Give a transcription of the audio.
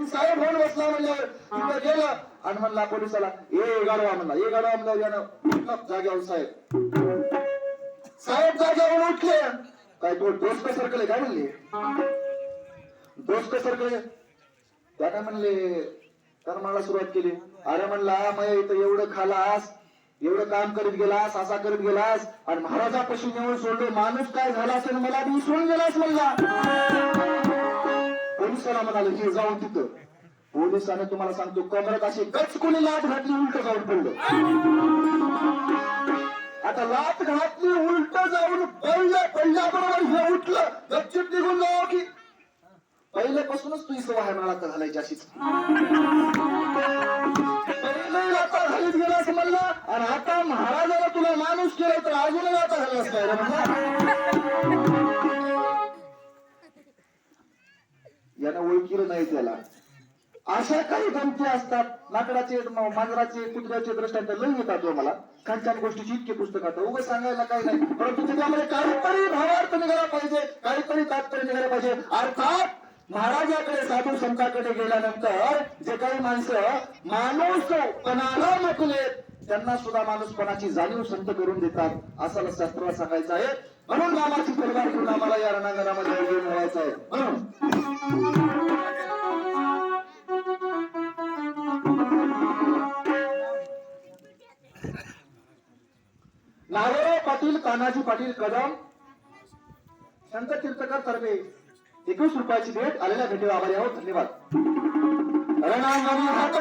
साहेब होऊन बसला म्हणल्यावर तिथं गेलं आणि म्हणला पोलिसाला ए गाडवा म्हणला, ए गाडवा म्हणल्यावर यानं जाग्यावर साहेब जाग्यावर उठले. काय तो डोसक सरकले काय म्हणले, डोसक सरकले. त्या काय म्हणले कर्माला सुरुवात केली. अरे म्हणला मग इथं एवढं खालास, एवढं काम करीत गेलास, असा करत गेलास आणि महाराजापाशी नेऊन सोडलो, माणूस काय झाला असेल मला विसरून गेलास म्हणला. पोलिसाला म्हणाले हे जाऊन तिथं. पोलिसाने तुम्हाला सांगतो कमरात अशी गच कोणी लाट घातली, उलट जाऊन पडलं. आता लाट घातली उलट जाऊन पडल्याबरोबर हे उठलं, गपचिप निघून जावं की पहिल्यापासूनच तू सवय आहे मला आता घालायची अशीच. पहिले आता घालीत गेलास म्हणला आणि आता महाराजाला तुला माणूस केला तर अजूनही आता घालास काय यानं ओळखीलं नाही त्याला. अशा काही गमती असतात. लाकडाचे, मांजराचे, कुत्र्याचे दृष्टांत लई येतात मला. छान छान गोष्टीची इतके पुस्तकात उभं सांगायला काही नाही, परंतु त्याच्यामध्ये काहीतरी भावार्थ निघाला पाहिजे, काहीतरी तात्पर्य निघाला पाहिजे. अर्थात महाराजाकडे, साधू संतांकडे गेल्यानंतर जे काही माणसं माणूसपणाला मुकले त्यांना सुद्धा माणूसपणाची जाणीव संत करून देतात असं शास्त्राला सांगायचं आहे. म्हणून नामाची तलवार घेऊन आम्हाला या रणांगणामध्ये घेऊन राहायचं आहे. म्हणून नागोराव पाटील, कान्हाजी पाटील कदम, संत तीर्थकर तर्फे 21 रुपयाची भेट. आलेल्या भेटीवर आभारी आहोत. धन्यवाद. रणांगणी हात